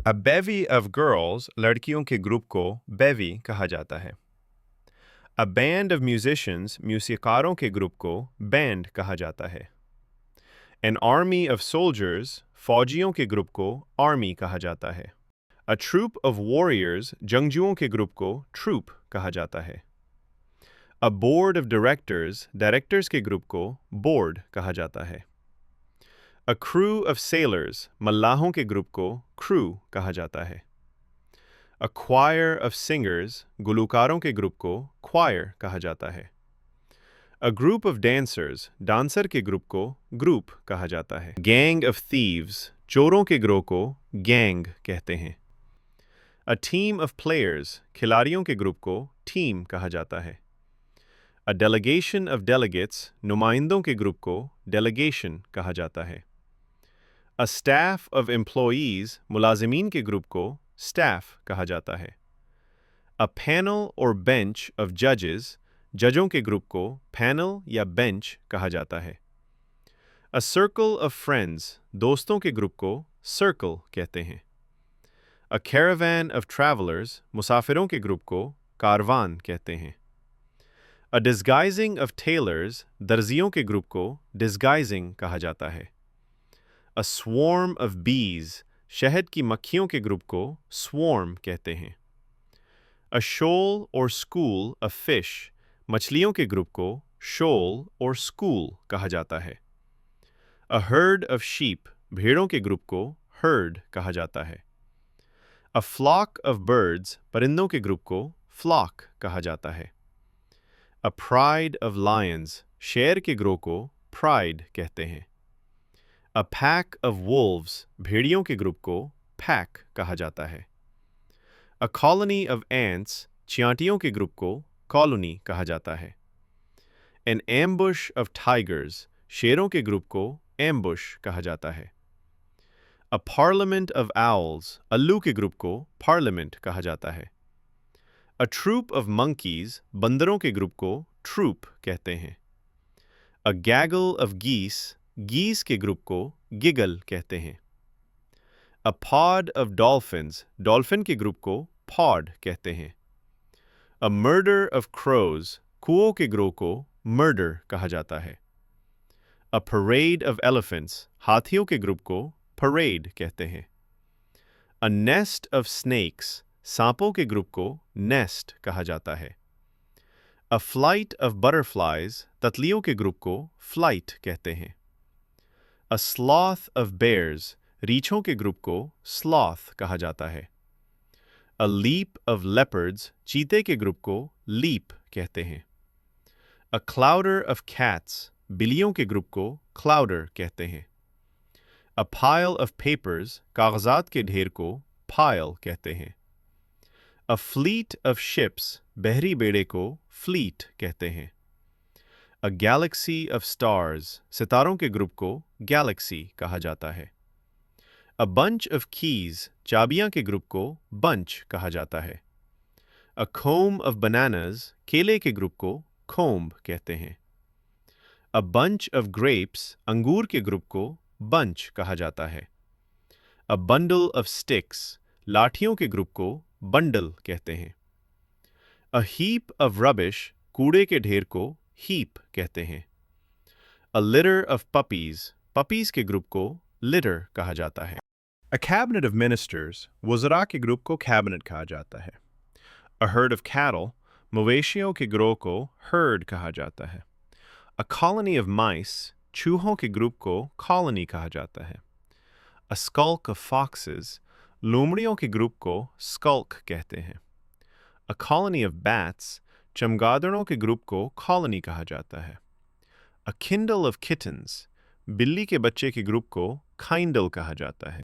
A bevy of girls, लड़कियों के group को bevy कहा जाता है. A band of musicians, म्यूसिकारों के ग्रुप को band कहा जाता है. An army of soldiers, फौजियों के ग्रुप को army कहा जाता है. A troop of warriors, जंगजुओं के ग्रुप को troop कहा जाता है. A board of directors, directors के ग्रुप को board कहा जाता है. A crew of sailors, मल्लाहों के ग्रुप को crew कहा जाता है. A choir of singers, गुलूकारों के ग्रुप को choir कहा जाता है. A group of dancers, dancer के ग्रुप को group कहा जाता है. Gang of thieves, चोरों के ग्रोह को gang कहते हैं. A team of players, खिलाड़ियों के ग्रुप को team कहा जाता है. A delegation of delegates, नुमाइंदों के ग्रुप को delegation कहा जाता है. A staff of employees, मुलाजिमीन के ग्रुप को staff कहा जाता है. A panel or bench of judges, जजों के ग्रुप को panel या bench कहा जाता है. A circle of friends, दोस्तों के ग्रुप को circle कहते हैं. A caravan of travelers, मुसाफिरों के ग्रुप को कारवान कहते हैं. A disguising of tailors, दर्जियों के ग्रुप को disguising कहा जाता है. A swarm of bees, शहद की मक्खियों के ग्रुप को swarm कहते हैं. A shoal or school of fish, मछलियों के ग्रुप को shoal or school कहा जाता है. A herd of sheep, भेड़ों के ग्रुप को herd कहा जाता है. A flock of birds, परिंदों के ग्रुप को flock कहा जाता है. A pride of lions, शेर के ग्रोह को pride कहते हैं. A pack of wolves, भेड़ियों के ग्रुप को pack कहा जाता है. A colony of ants, चियांटियों के ग्रुप को colony कहा जाता है. An ambush of tigers, शेरों के ग्रुप को ambush कहा जाता है. A parliament of owls, उल्लू के ग्रुप को parliament कहा जाता है. A troop of monkeys, बंदरों के ग्रुप को troop कहते हैं. A gaggle of geese, geese के ग्रुप को giggle कहते हैं. A pod of dolphins, dolphin के ग्रुप को pod कहते हैं. A murder of crows, कुओं के ग्रोह को murder कहा जाता है. A parade of elephants, हाथियों के ग्रुप को parade कहते हैं. A nest of snakes, सांपों के ग्रुप को nest कहा जाता है. A flight of butterflies, तितलियों के ग्रुप को flight कहते हैं. A sloth of bears, रीछों के ग्रुप को sloth कहा जाता है. A leap of leopards, चीते के ग्रुप को leap कहते हैं. A clouder of cats, बिल्लियों के ग्रुप को clouder कहते हैं. A pile of papers, कागजात के ढेर को pile कहते हैं. A fleet of ships, बहरी बेड़े को fleet कहते हैं. A galaxy of stars, सितारों के ग्रुप को galaxy कहा जाता है. A bunch of keys, चाबियां के ग्रुप को bunch कहा जाता है. A comb of bananas, केले के ग्रुप को comb कहते हैं. A bunch of grapes, अंगूर के ग्रुप को bunch कहा जाता है. A bundle of sticks, लाठियों के ग्रुप को bundle कहते हैं. A heap of rubbish, कूड़े के ढेर को heap कहते हैं. A litter of puppies, puppies के ग्रुप को litter कहा जाता है. A cabinet of ministers, वज़रा के ग्रुप को cabinet कहा जाता है. A herd of cattle, मवेशियों के ग्रोह को herd कहा जाता है. A colony of mice, चूहों के ग्रुप को colony कहा जाता है. A skulk of foxes, लोमड़ियों के ग्रुप को skulk कहते हैं. A colony of bats, चमगादड़ों के ग्रुप को colony कहा जाता है. A kindle of kittens, बिल्ली के बच्चे के ग्रुप को kindle कहा जाता है.